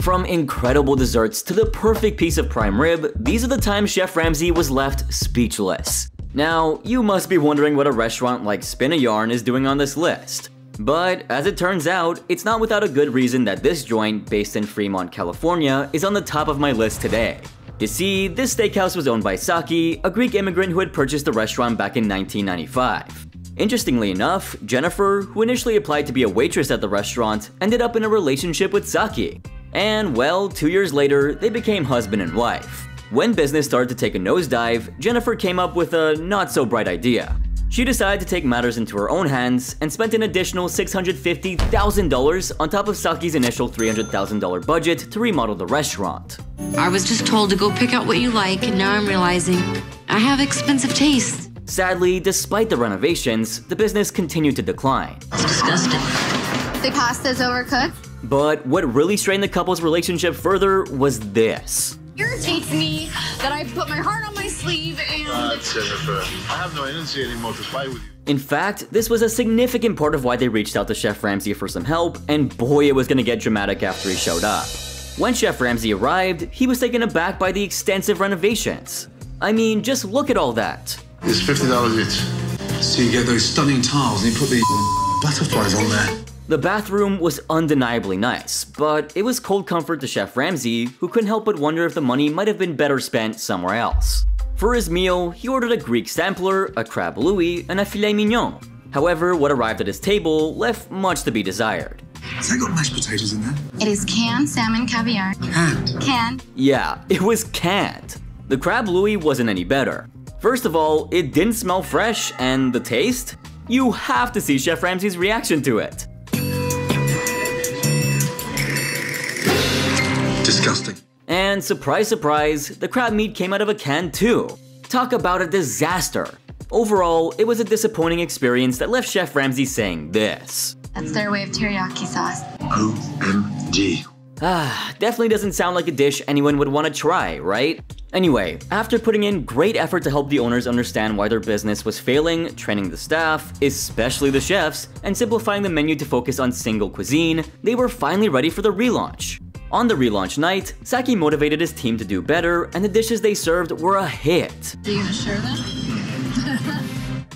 From incredible desserts to the perfect piece of prime rib, these are the times Chef Ramsay was left speechless. Now, you must be wondering what a restaurant like Spin a Yarn is doing on this list. But as it turns out, it's not without a good reason that this joint, based in Fremont, California, is on the top of my list today. You see, this steakhouse was owned by Saki, a Greek immigrant who had purchased the restaurant back in 1995. Interestingly enough, Jennifer, who initially applied to be a waitress at the restaurant, ended up in a relationship with Saki. And well, 2 years later, they became husband and wife. When business started to take a nosedive, Jennifer came up with a not-so-bright idea. She decided to take matters into her own hands and spent an additional $650,000 on top of Saki's initial $300,000 budget to remodel the restaurant. I was just told to go pick out what you like, and now I'm realizing I have expensive taste. Sadly, despite the renovations, the business continued to decline. It's disgusting. The pasta's overcooked. But what really strained the couple's relationship further was this. Irritates me that I put my heart on my sleeve and... Jennifer, I have no energy anymore to fight with you. In fact, this was a significant part of why they reached out to Chef Ramsay for some help, and boy, it was gonna get dramatic after he showed up. When Chef Ramsay arrived, he was taken aback by the extensive renovations. I mean, just look at all that. It's $50 each. So you get those stunning tiles and you put the butterflies on there. The bathroom was undeniably nice, but it was cold comfort to Chef Ramsay, who couldn't help but wonder if the money might have been better spent somewhere else. For his meal, he ordered a Greek sampler, a crab louis, and a filet mignon. However, what arrived at his table left much to be desired. Has that got mashed potatoes in there? It is canned salmon caviar. Canned? Canned. Yeah, it was canned. The crab louis wasn't any better. First of all, it didn't smell fresh, and the taste? You have to see Chef Ramsay's reaction to it. Disgusting. And surprise, surprise, the crab meat came out of a can too. Talk about a disaster. Overall, it was a disappointing experience that left Chef Ramsay saying this. That's their way of teriyaki sauce. OMG. Definitely doesn't sound like a dish anyone would want to try, right? Anyway, after putting in great effort to help the owners understand why their business was failing, training the staff, especially the chefs, and simplifying the menu to focus on single cuisine, they were finally ready for the relaunch. On the relaunch night, Saki motivated his team to do better, and the dishes they served were a hit. Are you gonna share them?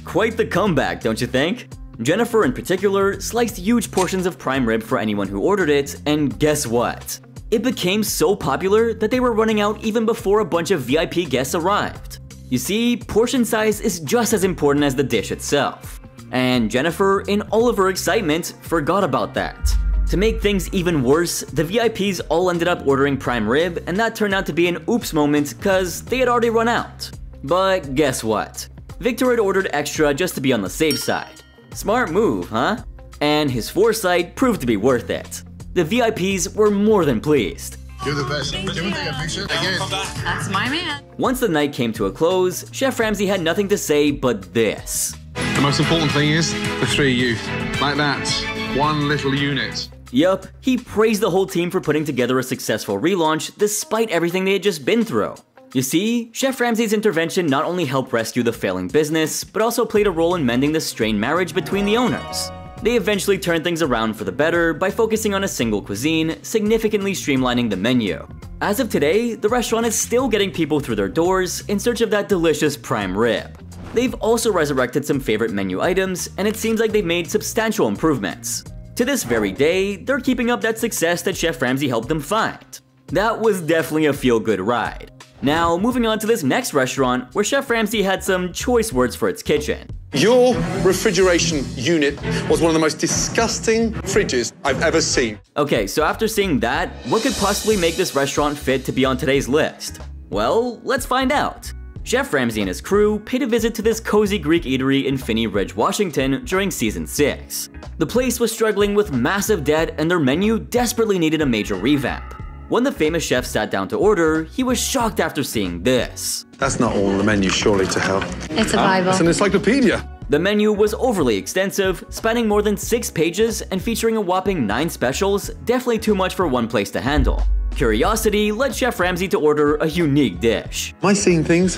Quite the comeback, don't you think? Jennifer in particular sliced huge portions of prime rib for anyone who ordered it, and guess what? It became so popular that they were running out even before a bunch of VIP guests arrived. You see, portion size is just as important as the dish itself. And Jennifer, in all of her excitement, forgot about that. To make things even worse, the VIPs all ended up ordering prime rib, and that turned out to be an oops moment cause they had already run out. But guess what? Victor had ordered extra just to be on the safe side. Smart move, huh? And his foresight proved to be worth it. The VIPs were more than pleased. You're the best. Can we take a picture? Again. That's my man. Once the night came to a close, Chef Ramsay had nothing to say but this. The most important thing is the three of you. Like that. One little unit. Yup, he praised the whole team for putting together a successful relaunch despite everything they had just been through. You see, Chef Ramsay's intervention not only helped rescue the failing business, but also played a role in mending the strained marriage between the owners. They eventually turned things around for the better by focusing on a single cuisine, significantly streamlining the menu. As of today, the restaurant is still getting people through their doors in search of that delicious prime rib. They've also resurrected some favorite menu items, and it seems like they've made substantial improvements. To this very day, they're keeping up that success that Chef Ramsay helped them find. That was definitely a feel-good ride. Now, moving on to this next restaurant, where Chef Ramsay had some choice words for its kitchen. Your refrigeration unit was one of the most disgusting fridges I've ever seen. Okay, so after seeing that, what could possibly make this restaurant fit to be on today's list? Well, let's find out. Chef Ramsay and his crew paid a visit to this cozy Greek eatery in Phinney Ridge, Washington during season 6. The place was struggling with massive debt and their menu desperately needed a major revamp. When the famous chef sat down to order, he was shocked after seeing this. That's not all on the menu, surely to hell. It's a Bible. It's an encyclopedia. The menu was overly extensive, spanning more than 6 pages and featuring a whopping 9 specials, definitely too much for one place to handle. Curiosity led Chef Ramsay to order a unique dish. Am I seeing things?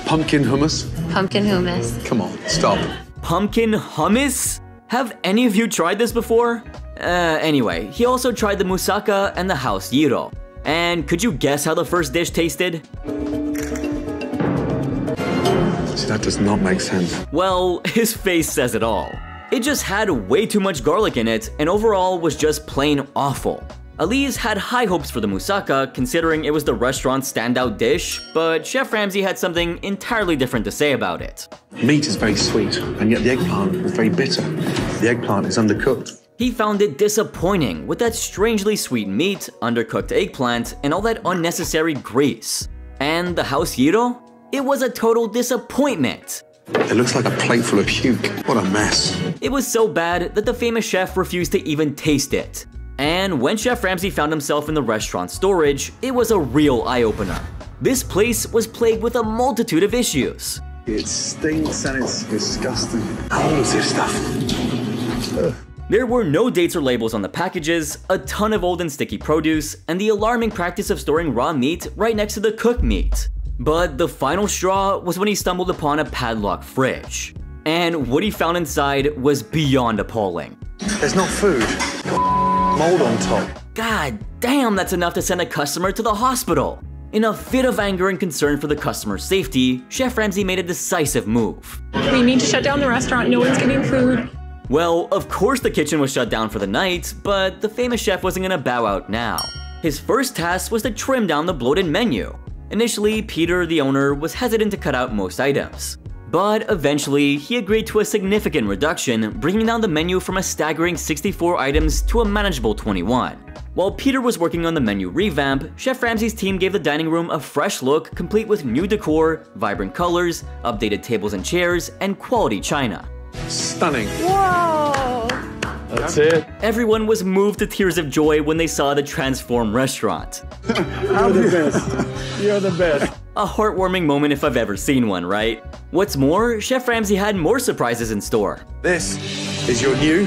Pumpkin hummus? Pumpkin hummus. Come on, stop. Pumpkin hummus? Have any of you tried this before? Anyway, he also tried the moussaka and the house gyro. And could you guess how the first dish tasted? See, that does not make sense. Well, his face says it all. It just had way too much garlic in it, and overall was just plain awful. Elise had high hopes for the moussaka, considering it was the restaurant's standout dish, but Chef Ramsay had something entirely different to say about it. Meat is very sweet, and yet the eggplant is very bitter. The eggplant is undercooked. He found it disappointing with that strangely sweet meat, undercooked eggplant, and all that unnecessary grease. And the house gyro? It was a total disappointment. It looks like a plate full of puke. What a mess. It was so bad that the famous chef refused to even taste it. And when Chef Ramsay found himself in the restaurant storage, it was a real eye-opener. This place was plagued with a multitude of issues. It stinks and it's disgusting. How old is this stuff? Ugh. There were no dates or labels on the packages, a ton of old and sticky produce, and the alarming practice of storing raw meat right next to the cooked meat. But the final straw was when he stumbled upon a padlocked fridge. And what he found inside was beyond appalling. There's not food. Mold on top. God damn, that's enough to send a customer to the hospital. In a fit of anger and concern for the customer's safety, Chef Ramsay made a decisive move. We need to shut down the restaurant. No one's getting food. Well, of course the kitchen was shut down for the night, but the famous chef wasn't gonna bow out now. His first task was to trim down the bloated menu. Initially, Peter, the owner, was hesitant to cut out most items. But eventually, he agreed to a significant reduction, bringing down the menu from a staggering 64 items to a manageable 21. While Peter was working on the menu revamp, Chef Ramsay's team gave the dining room a fresh look complete with new decor, vibrant colors, updated tables and chairs, and quality china. Stunning. Whoa! That's it. Everyone was moved to tears of joy when they saw the transformed restaurant. You're the best. You're the best. A heartwarming moment if I've ever seen one, right? What's more, Chef Ramsay had more surprises in store. This is your new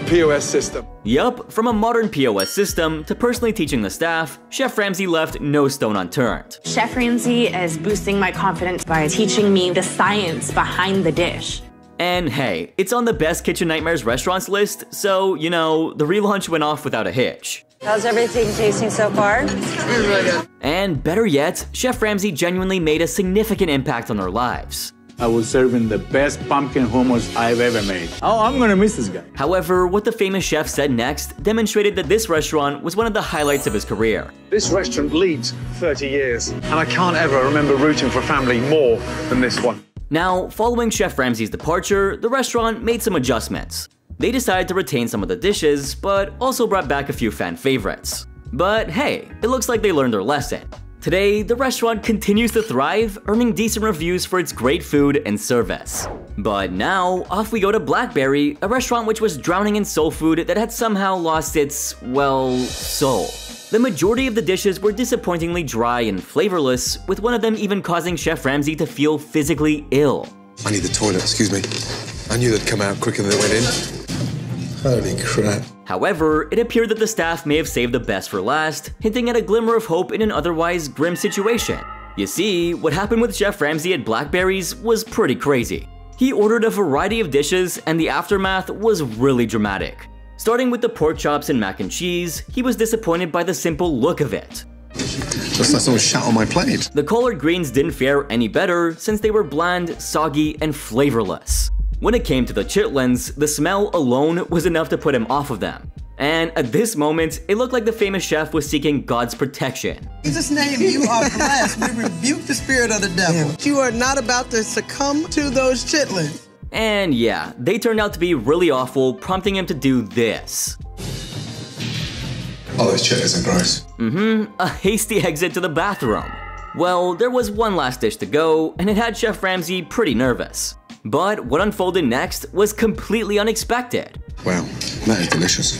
POS system. Yup, from a modern POS system to personally teaching the staff, Chef Ramsay left no stone unturned. Chef Ramsay is boosting my confidence by teaching me the science behind the dish. And hey, it's on the best kitchen nightmares restaurants list, so, you know, the relaunch went off without a hitch. How's everything tasting so far? Really good. And better yet, Chef Ramsay genuinely made a significant impact on their lives. I was serving the best pumpkin hummus I've ever made. Oh, I'm gonna miss this guy. However, what the famous chef said next demonstrated that this restaurant was one of the highlights of his career. This restaurant leads 30 years, and I can't ever remember rooting for a family more than this one. Now, following Chef Ramsay's departure, the restaurant made some adjustments. They decided to retain some of the dishes, but also brought back a few fan favorites. But hey, it looks like they learned their lesson. Today, the restaurant continues to thrive, earning decent reviews for its great food and service. But now, off we go to Blackberry, a restaurant which was drowning in soul food that had somehow lost its, well, soul. The majority of the dishes were disappointingly dry and flavorless, with one of them even causing Chef Ramsay to feel physically ill. I need the toilet, excuse me. I knew they'd come out quicker than they went in. Holy crap. However, it appeared that the staff may have saved the best for last, hinting at a glimmer of hope in an otherwise grim situation. You see, what happened with Chef Ramsay at Blackberry's was pretty crazy. He ordered a variety of dishes, and the aftermath was really dramatic. Starting with the pork chops and mac and cheese, he was disappointed by the simple look of it. Just like someone shat on my plate. The collard greens didn't fare any better since they were bland, soggy, and flavorless. When it came to the chitlins, the smell alone was enough to put him off of them. And at this moment, it looked like the famous chef was seeking God's protection. In Jesus' name, you are blessed. We rebuke the spirit of the devil. You are not about to succumb to those chitlins. And yeah, they turned out to be really awful, prompting him to do this. Oh, those chitlins are gross. A hasty exit to the bathroom. Well, there was one last dish to go, and it had Chef Ramsay pretty nervous. But what unfolded next was completely unexpected. Wow, that is delicious.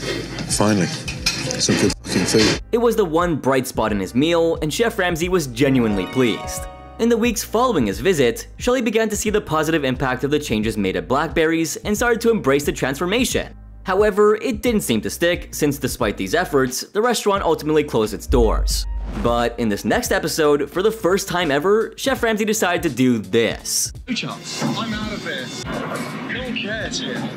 Finally, some good fucking food. It was the one bright spot in his meal, and Chef Ramsay was genuinely pleased. In the weeks following his visit, Shelley began to see the positive impact of the changes made at Blackberry's and started to embrace the transformation. However, it didn't seem to stick, since despite these efforts, the restaurant ultimately closed its doors. But in this next episode, for the first time ever, Chef Ramsay decided to do this. I'm out of this. No one cares here.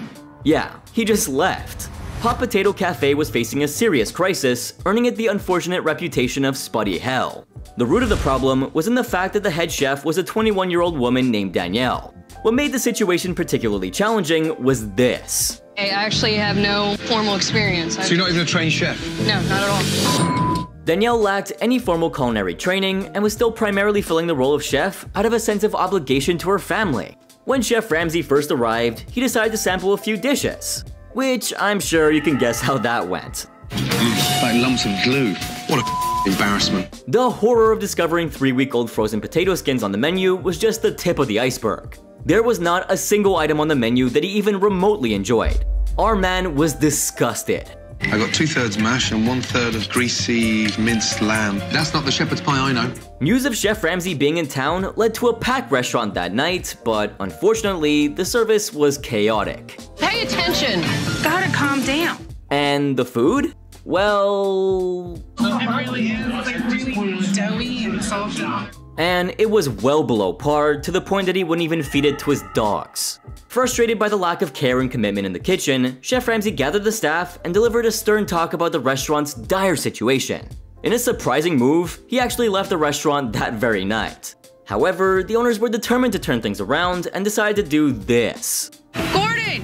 Yeah, he just left. Hot Potato Cafe was facing a serious crisis, earning it the unfortunate reputation of Spuddy Hell. The root of the problem was in the fact that the head chef was a 21-year-old woman named Danielle. What made the situation particularly challenging was this. I actually have no formal experience. So you're not even a trained chef? No, not at all. Danielle lacked any formal culinary training and was still primarily filling the role of chef out of a sense of obligation to her family. When Chef Ramsay first arrived, he decided to sample a few dishes, which I'm sure you can guess how that went. Like lumps of glue. What a embarrassment. The horror of discovering 3-week-old frozen potato skins on the menu was just the tip of the iceberg. There was not a single item on the menu that he even remotely enjoyed. Our man was disgusted. I got 2/3 mash and 1/3 of greasy minced lamb. That's not the shepherd's pie I know. News of Chef Ramsay being in town led to a packed restaurant that night, but unfortunately, the service was chaotic. Pay attention. Gotta calm down. And the food? Well... It really is. It's like really doughy and salty. And it was well below par, to the point that he wouldn't even feed it to his dogs. Frustrated by the lack of care and commitment in the kitchen, Chef Ramsay gathered the staff and delivered a stern talk about the restaurant's dire situation. In a surprising move, he actually left the restaurant that very night. However, the owners were determined to turn things around and decided to do this. Gordon!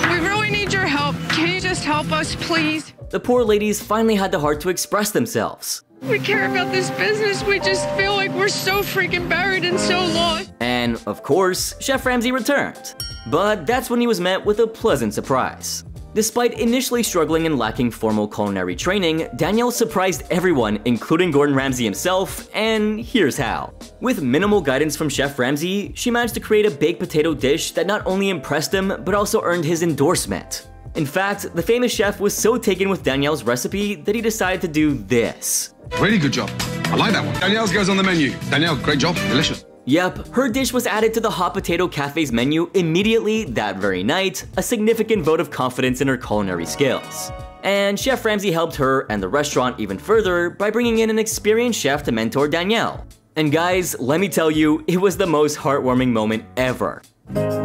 We really need your help. Can you just help us, please? The poor ladies finally had the heart to express themselves. We care about this business. We just feel like we're so freaking buried and so lost. And, of course, Chef Ramsay returned. But that's when he was met with a pleasant surprise. Despite initially struggling and lacking formal culinary training, Danielle surprised everyone, including Gordon Ramsay himself, and here's how. With minimal guidance from Chef Ramsay, she managed to create a baked potato dish that not only impressed him, but also earned his endorsement. In fact, the famous chef was so taken with Danielle's recipe that he decided to do this. Really good job. I like that one. Danielle's goes on the menu. Danielle, great job. Delicious. Yep, her dish was added to the Hot Potato Cafe's menu immediately that very night, a significant vote of confidence in her culinary skills. And Chef Ramsay helped her and the restaurant even further by bringing in an experienced chef to mentor Danielle. And guys, let me tell you, it was the most heartwarming moment ever.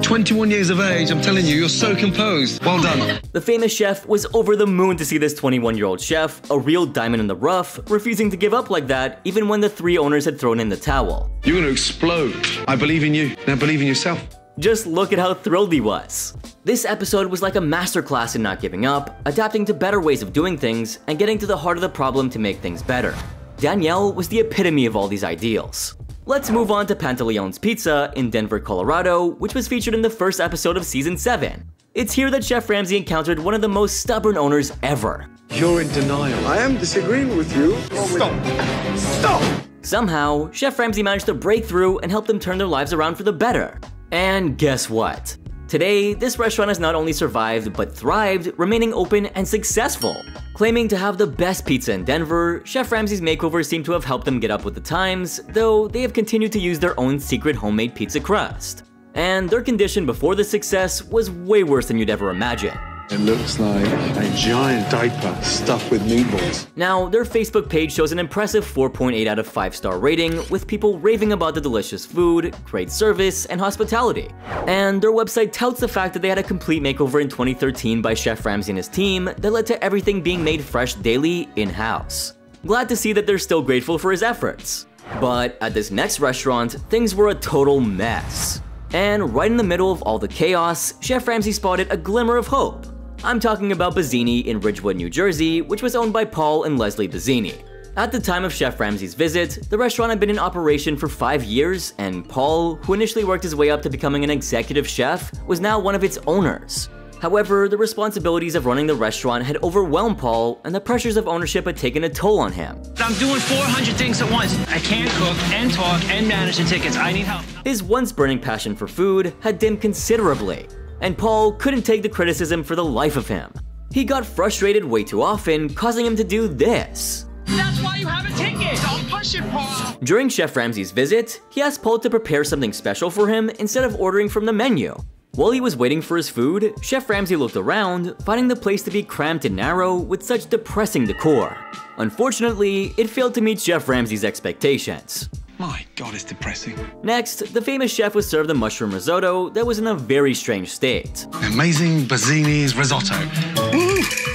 21 years of age, I'm telling you, you're so composed. Well done. The famous chef was over the moon to see this 21-year-old chef, a real diamond in the rough, refusing to give up like that even when the 3 owners had thrown in the towel. You're gonna explode. I believe in you. Now believe in yourself. Just look at how thrilled he was. This episode was like a masterclass in not giving up, adapting to better ways of doing things, and getting to the heart of the problem to make things better. Danielle was the epitome of all these ideals. Let's move on to Pantaleone's Pizza in Denver, Colorado, which was featured in the first episode of Season 7. It's here that Chef Ramsay encountered one of the most stubborn owners ever. You're in denial. I am disagreeing with you. Stop. Stop! Somehow, Chef Ramsay managed to break through and help them turn their lives around for the better. And guess what? Today, this restaurant has not only survived, but thrived, remaining open and successful. Claiming to have the best pizza in Denver, Chef Ramsay's makeover seemed to have helped them get up with the times, though they have continued to use their own secret homemade pizza crust. And their condition before the success was way worse than you'd ever imagine. It looks like a giant diaper stuffed with meatballs. Now, their Facebook page shows an impressive 4.8 out of 5-star rating, with people raving about the delicious food, great service, and hospitality. And their website touts the fact that they had a complete makeover in 2013 by Chef Ramsay and his team that led to everything being made fresh daily in-house. Glad to see that they're still grateful for his efforts. But at this next restaurant, things were a total mess. And right in the middle of all the chaos, Chef Ramsay spotted a glimmer of hope. I'm talking about Bazzini in Ridgewood, New Jersey, which was owned by Paul and Leslie Bazzini. At the time of Chef Ramsay's visit, the restaurant had been in operation for 5 years, and Paul, who initially worked his way up to becoming an executive chef, was now one of its owners. However, the responsibilities of running the restaurant had overwhelmed Paul, and the pressures of ownership had taken a toll on him. I'm doing 400 things at once. I can't cook and talk and manage the tickets. I need help. His once burning passion for food had dimmed considerably, and Paul couldn't take the criticism for the life of him. He got frustrated way too often, causing him to do this. That's why you have a ticket! Don't push it, Paul! During Chef Ramsay's visit, he asked Paul to prepare something special for him instead of ordering from the menu. While he was waiting for his food, Chef Ramsay looked around, finding the place to be cramped and narrow with such depressing decor. Unfortunately, it failed to meet Chef Ramsay's expectations. My God, it's depressing. Next, the famous chef was served a mushroom risotto that was in a very strange state. Amazing Bazzini's risotto.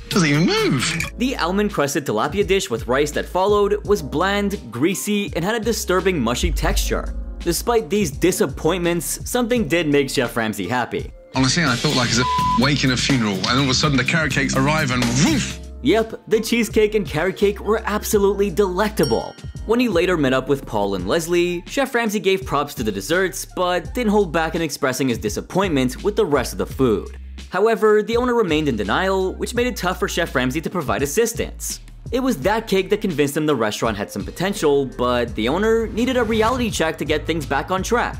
Doesn't even move. The almond-crusted tilapia dish with rice that followed was bland, greasy, and had a disturbing mushy texture. Despite these disappointments, something did make Chef Ramsay happy. Honestly, I felt like it's a wake in a funeral, and all of a sudden the carrot cakes arrive and woof! Yep, the cheesecake and carrot cake were absolutely delectable. When he later met up with Paul and Leslie, Chef Ramsay gave props to the desserts, but didn't hold back in expressing his disappointment with the rest of the food. However, the owner remained in denial, which made it tough for Chef Ramsay to provide assistance. It was that cake that convinced him the restaurant had some potential, but the owner needed a reality check to get things back on track.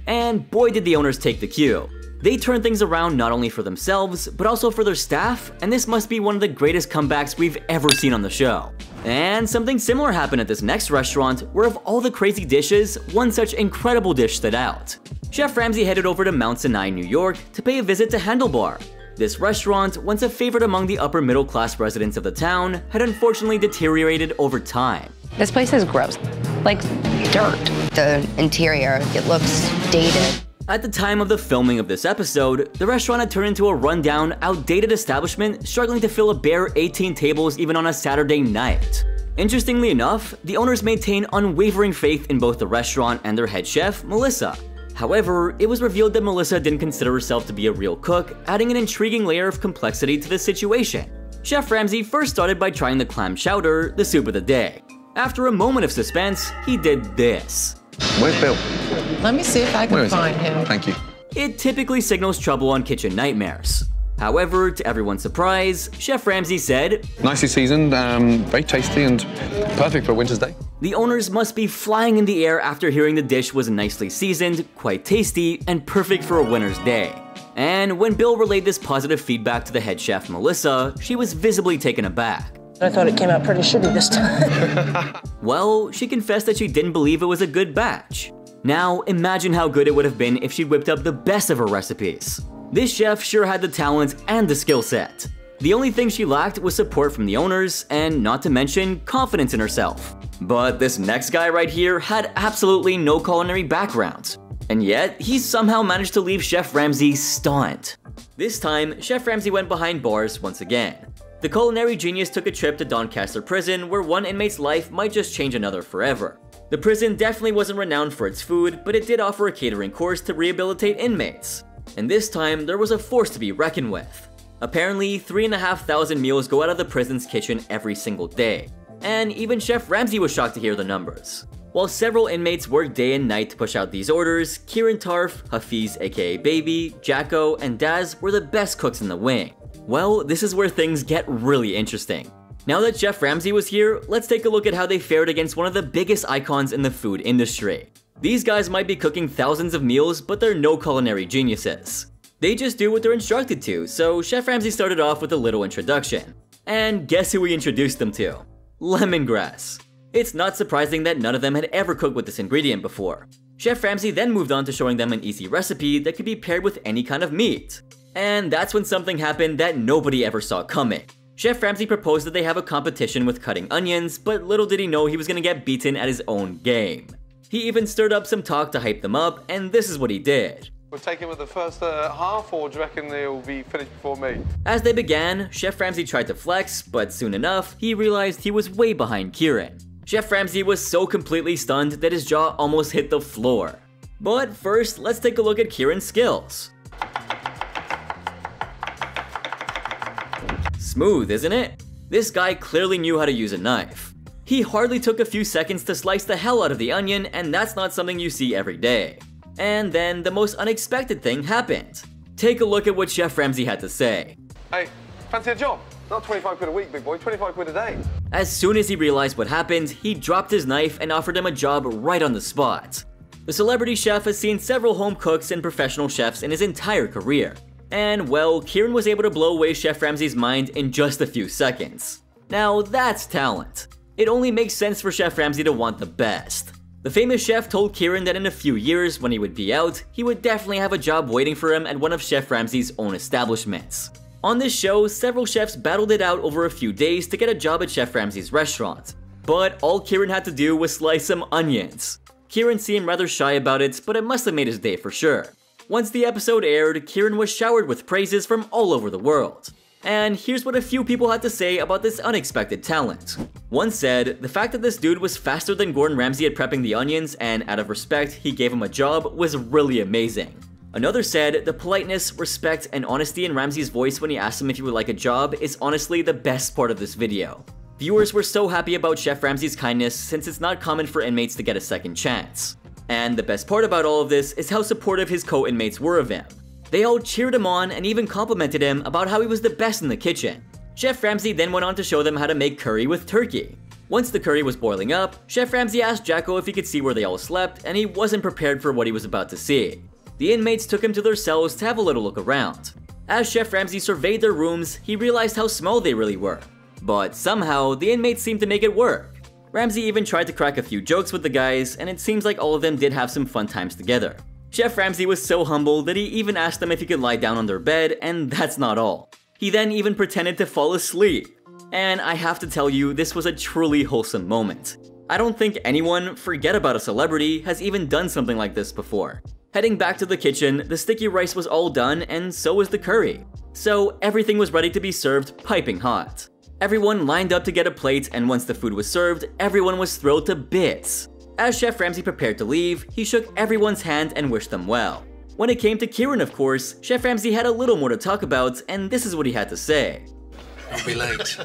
And boy did the owners take the cue. They turned things around not only for themselves, but also for their staff, and this must be one of the greatest comebacks we've ever seen on the show. And something similar happened at this next restaurant, where of all the crazy dishes, one such incredible dish stood out. Chef Ramsay headed over to Mount Sinai, New York, to pay a visit to Handlebar. This restaurant, once a favorite among the upper middle class residents of the town, had unfortunately deteriorated over time. This place is gross, like dirt. The interior, it looks dated. At the time of the filming of this episode, the restaurant had turned into a rundown, outdated establishment struggling to fill a bare 18 tables even on a Saturday night. Interestingly enough, the owners maintain unwavering faith in both the restaurant and their head chef, Melissa. However, it was revealed that Melissa didn't consider herself to be a real cook, adding an intriguing layer of complexity to the situation. Chef Ramsay first started by trying the clam chowder, the soup of the day. After a moment of suspense, he did this. Where's Bill? Let me see if I can find him. Thank you. It typically signals trouble on kitchen nightmares. However, to everyone's surprise, Chef Ramsay said, "Nicely seasoned, very tasty and perfect for a winter's day." The owners must be flying in the air after hearing the dish was nicely seasoned, quite tasty, and perfect for a winter's day. And when Bill relayed this positive feedback to the head chef, Melissa, she was visibly taken aback. I thought it came out pretty shitty this time. Well, she confessed that she didn't believe it was a good batch. Now, imagine how good it would have been if she whipped up the best of her recipes. This chef sure had the talent and the skill set. The only thing she lacked was support from the owners, and not to mention confidence in herself. But this next guy right here had absolutely no culinary background. And yet, he somehow managed to leave Chef Ramsay stunned. This time, Chef Ramsay went behind bars once again. The culinary genius took a trip to Doncaster Prison, where one inmate's life might just change another forever. The prison definitely wasn't renowned for its food, but it did offer a catering course to rehabilitate inmates. And this time, there was a force to be reckoned with. Apparently, 3,500 meals go out of the prison's kitchen every single day. And even Chef Ramsay was shocked to hear the numbers. While several inmates worked day and night to push out these orders, Kieran Tarf, Hafiz aka Baby, Jacko, and Daz were the best cooks in the wing. Well, this is where things get really interesting. Now that Chef Ramsay was here, let's take a look at how they fared against one of the biggest icons in the food industry. These guys might be cooking thousands of meals, but they're no culinary geniuses. They just do what they're instructed to, so Chef Ramsay started off with a little introduction. And guess who he introduced them to? Lemongrass. It's not surprising that none of them had ever cooked with this ingredient before. Chef Ramsay then moved on to showing them an easy recipe that could be paired with any kind of meat. And that's when something happened that nobody ever saw coming. Chef Ramsay proposed that they have a competition with cutting onions, but little did he know he was gonna get beaten at his own game. He even stirred up some talk to hype them up, and this is what he did. We'll take him with the first half, or do you reckon they'll be finished before me? As they began, Chef Ramsay tried to flex, but soon enough, he realized he was way behind Kieran. Chef Ramsay was so completely stunned that his jaw almost hit the floor. But first, let's take a look at Kieran's skills. Smooth, isn't it? This guy clearly knew how to use a knife. He hardly took a few seconds to slice the hell out of the onion, and that's not something you see every day. And then the most unexpected thing happened. Take a look at what Chef Ramsay had to say. Hey, fancy a job? Not 25 quid a week, big boy, 25 quid a day. As soon as he realized what happened, he dropped his knife and offered him a job right on the spot. The celebrity chef has seen several home cooks and professional chefs in his entire career. And well, Kieran was able to blow away Chef Ramsay's mind in just a few seconds. Now that's talent. It only makes sense for Chef Ramsay to want the best. The famous chef told Kieran that in a few years, when he would be out, he would definitely have a job waiting for him at one of Chef Ramsay's own establishments. On this show, several chefs battled it out over a few days to get a job at Chef Ramsay's restaurant. But all Kieran had to do was slice some onions. Kieran seemed rather shy about it, but it must have made his day for sure. Once the episode aired, Kieran was showered with praises from all over the world. And here's what a few people had to say about this unexpected talent. One said, the fact that this dude was faster than Gordon Ramsay at prepping the onions and out of respect he gave him a job was really amazing. Another said, the politeness, respect, and honesty in Ramsay's voice when he asked him if he would like a job is honestly the best part of this video. Viewers were so happy about Chef Ramsay's kindness since it's not common for inmates to get a second chance. And the best part about all of this is how supportive his co-inmates were of him. They all cheered him on and even complimented him about how he was the best in the kitchen. Chef Ramsay then went on to show them how to make curry with turkey. Once the curry was boiling up, Chef Ramsay asked Jacko if he could see where they all slept, and he wasn't prepared for what he was about to see. The inmates took him to their cells to have a little look around. As Chef Ramsay surveyed their rooms, he realized how small they really were. But somehow, the inmates seemed to make it work. Ramsay even tried to crack a few jokes with the guys, and it seems like all of them did have some fun times together. Chef Ramsay was so humble that he even asked them if he could lie down on their bed, and that's not all. He then even pretended to fall asleep. And I have to tell you, this was a truly wholesome moment. I don't think anyone, forget about a celebrity, has even done something like this before. Heading back to the kitchen, the sticky rice was all done, and so was the curry. So everything was ready to be served piping hot. Everyone lined up to get a plate, and once the food was served, everyone was thrilled to bits. As Chef Ramsay prepared to leave, he shook everyone's hand and wished them well. When it came to Kieran, of course, Chef Ramsay had a little more to talk about, and this is what he had to say. Don't be late.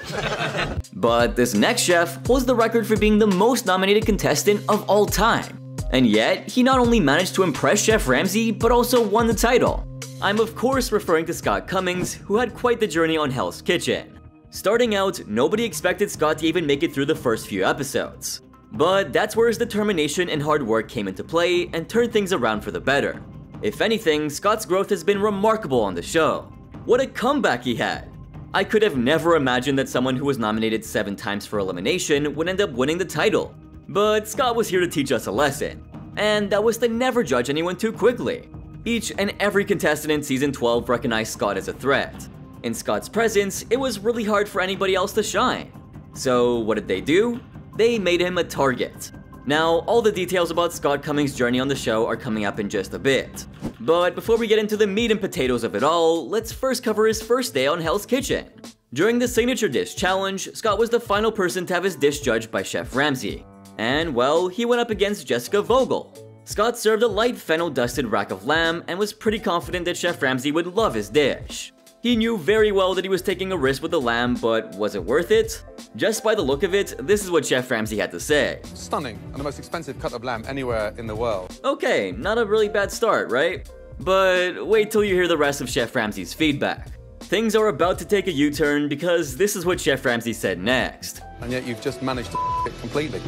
But this next chef holds the record for being the most nominated contestant of all time. And yet, he not only managed to impress Chef Ramsay, but also won the title. I'm of course referring to Scott Cummings, who had quite the journey on Hell's Kitchen. Starting out, nobody expected Scott to even make it through the first few episodes. But that's where his determination and hard work came into play and turned things around for the better. If anything, Scott's growth has been remarkable on the show. What a comeback he had! I could have never imagined that someone who was nominated 7 times for elimination would end up winning the title. But Scott was here to teach us a lesson, and that was to never judge anyone too quickly. Each and every contestant in Season 12 recognized Scott as a threat. In Scott's presence, it was really hard for anybody else to shine. So what did they do? They made him a target. Now, all the details about Scott Cummings' journey on the show are coming up in just a bit. But before we get into the meat and potatoes of it all, let's first cover his first day on Hell's Kitchen. During the Signature Dish Challenge, Scott was the final person to have his dish judged by Chef Ramsay. And well, he went up against Jessica Vogel. Scott served a light fennel-dusted rack of lamb and was pretty confident that Chef Ramsay would love his dish. He knew very well that he was taking a risk with the lamb, but was it worth it? Just by the look of it, this is what Chef Ramsay had to say. Stunning, and the most expensive cut of lamb anywhere in the world. Okay, not a really bad start, right? But wait till you hear the rest of Chef Ramsay's feedback. Things are about to take a U-turn because this is what Chef Ramsay said next. And yet you've just managed to it completely.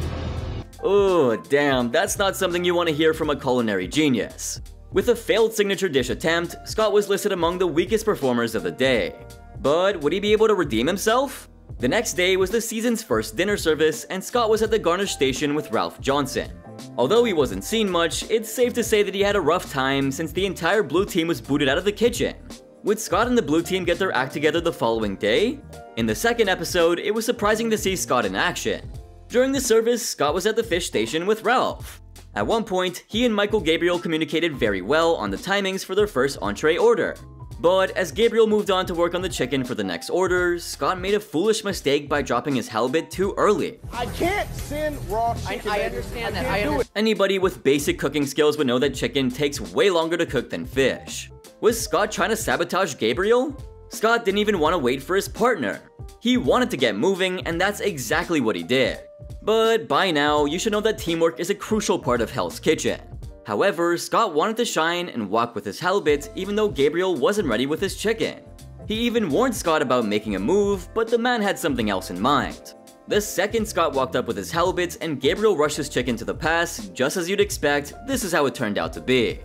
Oh, damn, that's not something you want to hear from a culinary genius. With a failed signature dish attempt, Scott was listed among the weakest performers of the day. But would he be able to redeem himself? The next day was the season's first dinner service, and Scott was at the garnish station with Ralph Johnson. Although he wasn't seen much, it's safe to say that he had a rough time since the entire blue team was booted out of the kitchen. Would Scott and the blue team get their act together the following day? In the second episode, it was surprising to see Scott in action. During the service, Scott was at the fish station with Ralph. At one point, he and Michael Gabriel communicated very well on the timings for their first entree order. But as Gabriel moved on to work on the chicken for the next order, Scott made a foolish mistake by dropping his halibut too early. I can't send raw chicken. I understand that. Anybody with basic cooking skills would know that chicken takes way longer to cook than fish. Was Scott trying to sabotage Gabriel? Scott didn't even want to wait for his partner. He wanted to get moving, and that's exactly what he did. But by now, you should know that teamwork is a crucial part of Hell's Kitchen. However, Scott wanted to shine and walk with his halibut even though Gabriel wasn't ready with his chicken. He even warned Scott about making a move, but the man had something else in mind. The second Scott walked up with his halibut and Gabriel rushed his chicken to the pass, just as you'd expect, this is how it turned out to be.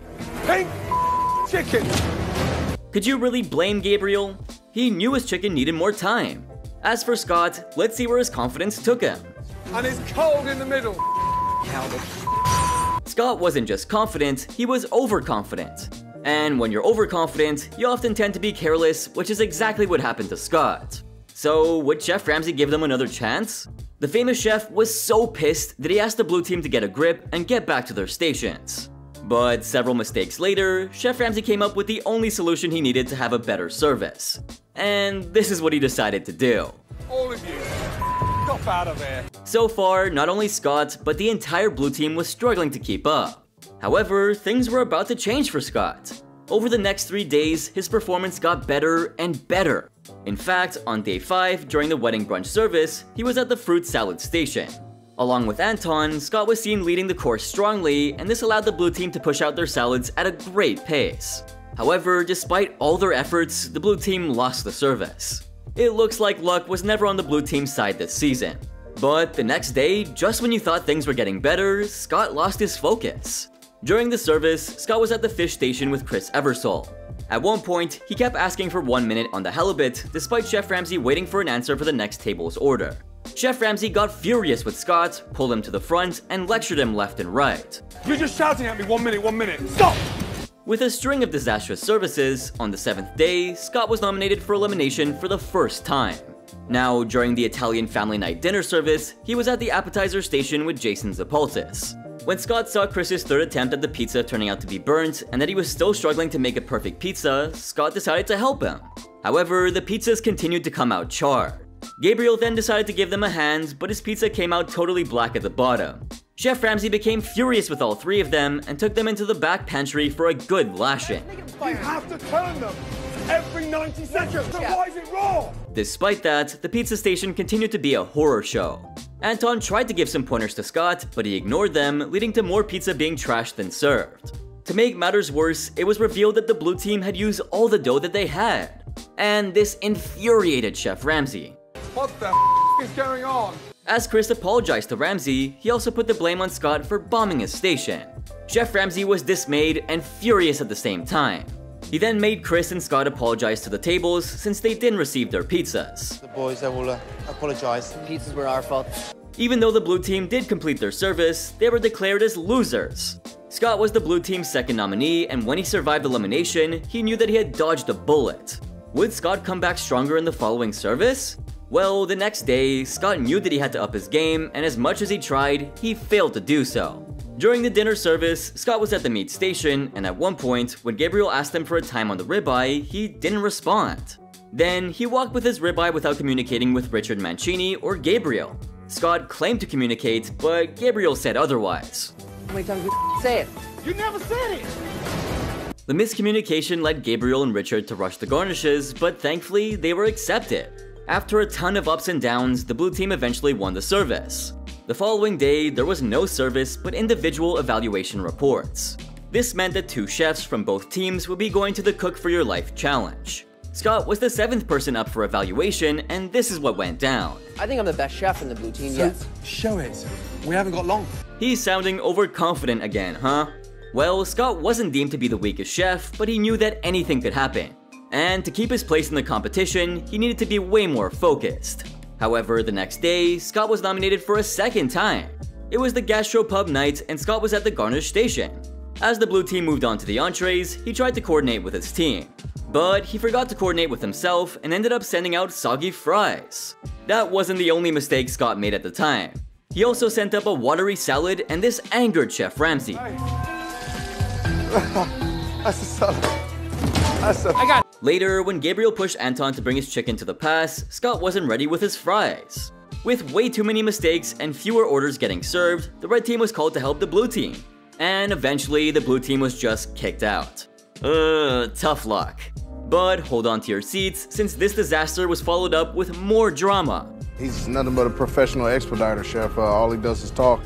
Pink chicken! Could you really blame Gabriel? He knew his chicken needed more time. As for Scott, let's see where his confidence took him. And it's cold in the middle. Scott wasn't just confident, he was overconfident. And when you're overconfident, you often tend to be careless, which is exactly what happened to Scott. So would Chef Ramsay give them another chance? The famous chef was so pissed that he asked the blue team to get a grip and get back to their stations. But several mistakes later, Chef Ramsay came up with the only solution he needed to have a better service. And this is what he decided to do. All of you, stop out of there. So far, not only Scott, but the entire blue team was struggling to keep up. However, things were about to change for Scott. Over the next 3 days, his performance got better and better. In fact, on day 5, during the wedding brunch service, he was at the fruit salad station. Along with Anton, Scott was seen leading the course strongly, and this allowed the blue team to push out their salads at a great pace. However, despite all their efforts, the blue team lost the service. It looks like luck was never on the blue team's side this season. But the next day, just when you thought things were getting better, Scott lost his focus. During the service, Scott was at the fish station with Chris Eversole. At one point, he kept asking for 1 minute on the halibut, despite Chef Ramsay waiting for an answer for the next table's order. Chef Ramsay got furious with Scott, pulled him to the front, and lectured him left and right. You're just shouting at me, 1 minute, stop! With a string of disastrous services, on the 7th day, Scott was nominated for elimination for the first time. Now, during the Italian family night dinner service, he was at the appetizer station with Jason Zapaltis. When Scott saw Chris's third attempt at the pizza turning out to be burnt, and that he was still struggling to make a perfect pizza, Scott decided to help him. However, the pizzas continued to come out charred. Gabriel then decided to give them a hand, but his pizza came out totally black at the bottom. Chef Ramsay became furious with all 3 of them and took them into the back pantry for a good lashing. You have to turn them every 90 seconds, so why is it raw? Despite that, the pizza station continued to be a horror show. Anton tried to give some pointers to Scott, but he ignored them, leading to more pizza being trashed than served. To make matters worse, it was revealed that the blue team had used all the dough that they had. And this infuriated Chef Ramsay. What the is going on? As Chris apologized to Ramsay, he also put the blame on Scott for bombing his station. Chef Ramsay was dismayed and furious at the same time. He then made Chris and Scott apologize to the tables since they didn't receive their pizzas. The boys, they will apologize. The pizzas were our fault. Even though the blue team did complete their service, they were declared as losers. Scott was the blue team's second nominee, and when he survived elimination, he knew that he had dodged a bullet. Would Scott come back stronger in the following service? Well, the next day, Scott knew that he had to up his game, and as much as he tried, he failed to do so. During the dinner service, Scott was at the meat station, and at one point, when Gabriel asked him for a time on the ribeye, he didn't respond. Then, he walked with his ribeye without communicating with Richard Mancini or Gabriel. Scott claimed to communicate, but Gabriel said otherwise. How many times did you say it? You never said it! The miscommunication led Gabriel and Richard to rush the garnishes, but thankfully, they were accepted. After a ton of ups and downs, the blue team eventually won the service. The following day, there was no service but individual evaluation reports. This meant that 2 chefs from both teams would be going to the Cook for Your Life challenge. Scott was the 7th person up for evaluation, and this is what went down. I think I'm the best chef in the blue team, yes. Show it. We haven't got long. He's sounding overconfident again, huh? Well, Scott wasn't deemed to be the weakest chef, but he knew that anything could happen. And to keep his place in the competition, he needed to be way more focused. However, the next day, Scott was nominated for a second time. It was the gastropub night, and Scott was at the garnish station. As the blue team moved on to the entrees, he tried to coordinate with his team. But he forgot to coordinate with himself and ended up sending out soggy fries. That wasn't the only mistake Scott made at the time. He also sent up a watery salad, and this angered Chef Ramsay. Hey. That's a salad. I got it. Later, when Gabriel pushed Anton to bring his chicken to the pass, Scott wasn't ready with his fries. With way too many mistakes and fewer orders getting served, the red team was called to help the blue team. And eventually, the blue team was just kicked out. Tough luck. But hold on to your seats, since this disaster was followed up with more drama. He's nothing but a professional expediter, chef. All he does is talk.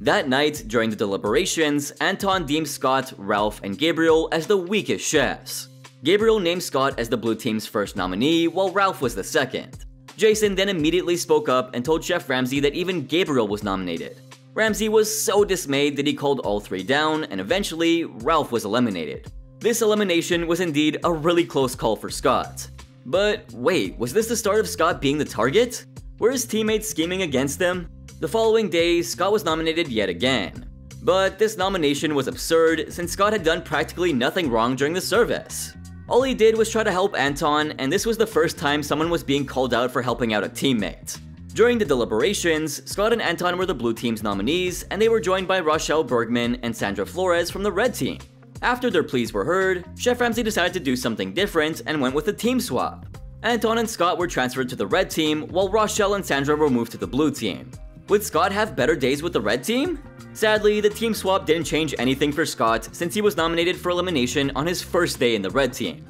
That night, during the deliberations, Anton deemed Scott, Ralph, and Gabriel as the weakest chefs. Gabriel named Scott as the blue team's first nominee, while Ralph was the second. Jason then immediately spoke up and told Chef Ramsay that even Gabriel was nominated. Ramsay was so dismayed that he called all 3 down, and eventually, Ralph was eliminated. This elimination was indeed a really close call for Scott. But wait, was this the start of Scott being the target? Were his teammates scheming against him? The following day, Scott was nominated yet again. But this nomination was absurd since Scott had done practically nothing wrong during the service. All he did was try to help Anton, and this was the first time someone was being called out for helping out a teammate. During the deliberations, Scott and Anton were the blue team's nominees, and they were joined by Rochelle Bergman and Sandra Flores from the red team. After their pleas were heard, Chef Ramsay decided to do something different and went with a team swap. Anton and Scott were transferred to the red team, while Rochelle and Sandra were moved to the blue team. Would Scott have better days with the red team? Sadly, the team swap didn't change anything for Scott since he was nominated for elimination on his first day in the red team.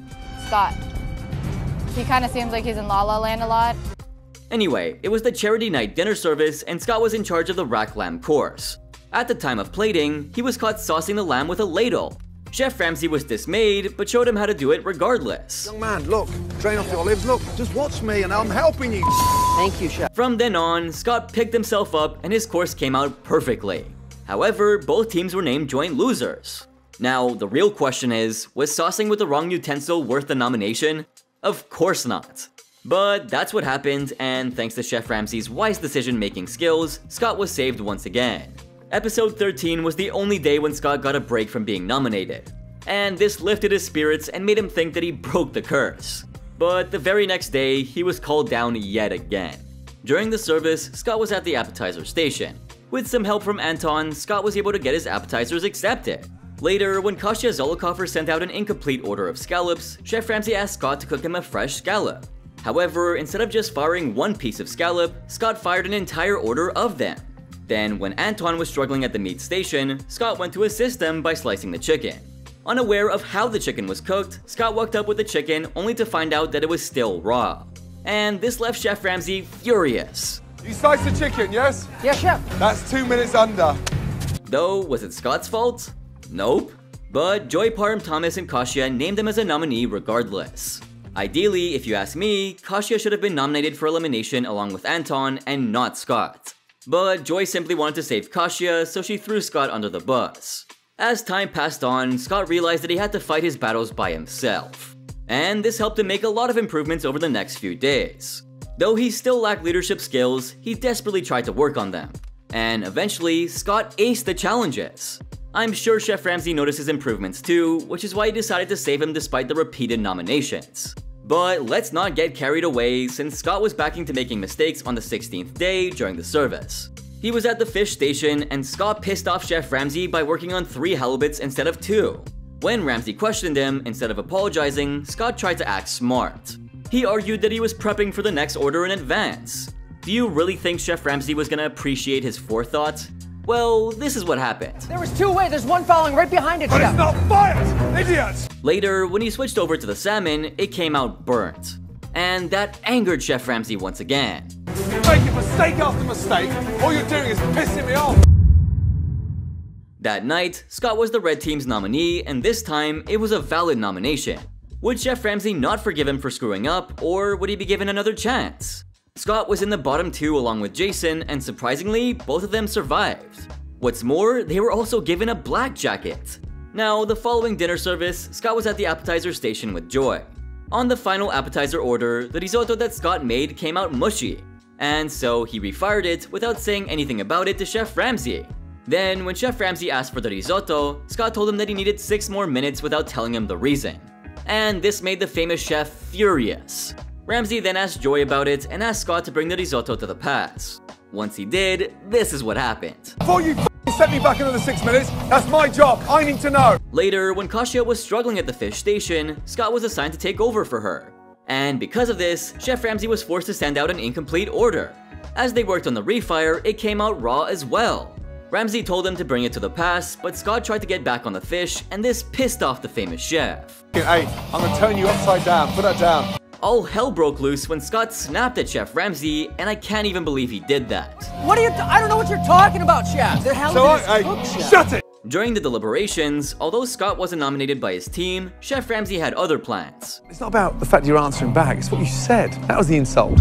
Scott. He kind of seems like he's in La La Land a lot. Anyway, it was the charity night dinner service and Scott was in charge of the rack lamb course. At the time of plating, he was caught saucing the lamb with a ladle. Chef Ramsay was dismayed, but showed him how to do it regardless. Young man, look, drain off the olives, look, just watch me and I'm helping you. Thank you, Chef. From then on, Scott picked himself up and his course came out perfectly. However, both teams were named joint losers. Now, the real question is, was saucing with the wrong utensil worth the nomination? Of course not. But that's what happened, and thanks to Chef Ramsay's wise decision-making skills, Scott was saved once again. Episode 13 was the only day when Scott got a break from being nominated, and this lifted his spirits and made him think that he broke the curse. But the very next day, he was called down yet again. During the service, Scott was at the appetizer station. With some help from Anton, Scott was able to get his appetizers accepted. Later, when Kasia Zolokoffer sent out an incomplete order of scallops, Chef Ramsay asked Scott to cook him a fresh scallop. However, instead of just firing one piece of scallop, Scott fired an entire order of them. Then, when Anton was struggling at the meat station, Scott went to assist them by slicing the chicken. Unaware of how the chicken was cooked, Scott walked up with the chicken only to find out that it was still raw. And this left Chef Ramsay furious. You sliced the chicken, yes? Yes, Chef. That's 2 minutes under. Though, was it Scott's fault? Nope. But Joy Parham Thomas and Kasia named him as a nominee regardless. Ideally, if you ask me, Kasia should have been nominated for elimination along with Anton and not Scott. But Joy simply wanted to save Kasia, so she threw Scott under the bus. As time passed on, Scott realized that he had to fight his battles by himself. And this helped him make a lot of improvements over the next few days. Though he still lacked leadership skills, he desperately tried to work on them. And eventually, Scott aced the challenges. I'm sure Chef Ramsay noticed his improvements too, which is why he decided to save him despite the repeated nominations. But let's not get carried away, since Scott was back into making mistakes on the 16th day during the service. He was at the fish station, and Scott pissed off Chef Ramsay by working on 3 halibuts instead of 2. When Ramsay questioned him, instead of apologizing, Scott tried to act smart. He argued that he was prepping for the next order in advance. Do you really think Chef Ramsay was gonna appreciate his forethought? Well, this is what happened. There was 2 ways. There's one following right behind it, Chef. But it's not fired, idiots! Later, when he switched over to the salmon, it came out burnt. And that angered Chef Ramsay once again. You're making mistake after mistake. All you're doing is pissing me off. That night, Scott was the red team's nominee, and this time, it was a valid nomination. Would Chef Ramsay not forgive him for screwing up, or would he be given another chance? Scott was in the bottom 2 along with Jason, and surprisingly, both of them survived. What's more, they were also given a black jacket. Now, the following dinner service, Scott was at the appetizer station with Joy. On the final appetizer order, the risotto that Scott made came out mushy, and so he refired it without saying anything about it to Chef Ramsay. Then, when Chef Ramsay asked for the risotto, Scott told him that he needed 6 more minutes without telling him the reason. And this made the famous chef furious. Ramsay then asked Joy about it and asked Scott to bring the risotto to the pass. Once he did, this is what happened. Before you set me back another 6 minutes, that's my job, I need to know. Later, when Kasia was struggling at the fish station, Scott was assigned to take over for her. And because of this, Chef Ramsay was forced to send out an incomplete order. As they worked on the refire, it came out raw as well. Ramsay told him to bring it to the pass, but Scott tried to get back on the fish, and this pissed off the famous chef. Hey, I'm gonna turn you upside down, put that down. All hell broke loose when Scott snapped at Chef Ramsay, and I can't even believe he did that. What are you? I don't know what you're talking about, Chef. The hell is cooked, Chef. Shut it! During the deliberations, although Scott wasn't nominated by his team, Chef Ramsay had other plans. It's not about the fact you're answering back, it's what you said. That was the insult.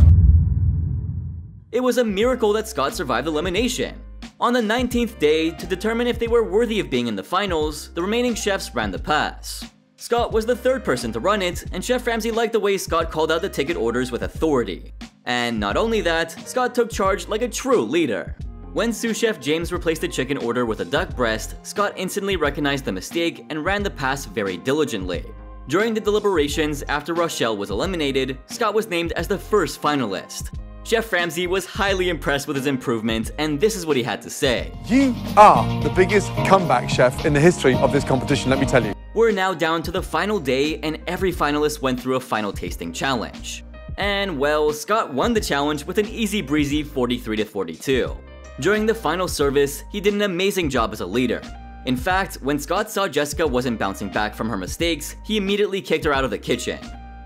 It was a miracle that Scott survived elimination. On the 19th day, to determine if they were worthy of being in the finals, the remaining chefs ran the pass. Scott was the 3rd person to run it, and Chef Ramsay liked the way Scott called out the ticket orders with authority. And not only that, Scott took charge like a true leader. When sous chef James replaced the chicken order with a duck breast, Scott instantly recognized the mistake and ran the pass very diligently. During the deliberations after Rochelle was eliminated, Scott was named as the first finalist. Chef Ramsay was highly impressed with his improvement, and this is what he had to say. You are the biggest comeback chef in the history of this competition, let me tell you. We're now down to the final day, and every finalist went through a final tasting challenge. And well, Scott won the challenge with an easy breezy 43-42. During the final service, he did an amazing job as a leader. In fact, when Scott saw Jessica wasn't bouncing back from her mistakes, he immediately kicked her out of the kitchen.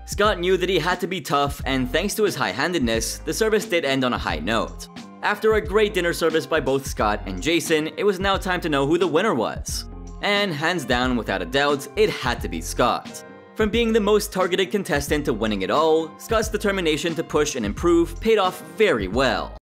Scott knew that he had to be tough, and thanks to his high-handedness, the service did end on a high note. After a great dinner service by both Scott and Jason, it was now time to know who the winner was. And hands down, without a doubt, it had to be Scott. From being the most targeted contestant to winning it all, Scott's determination to push and improve paid off very well.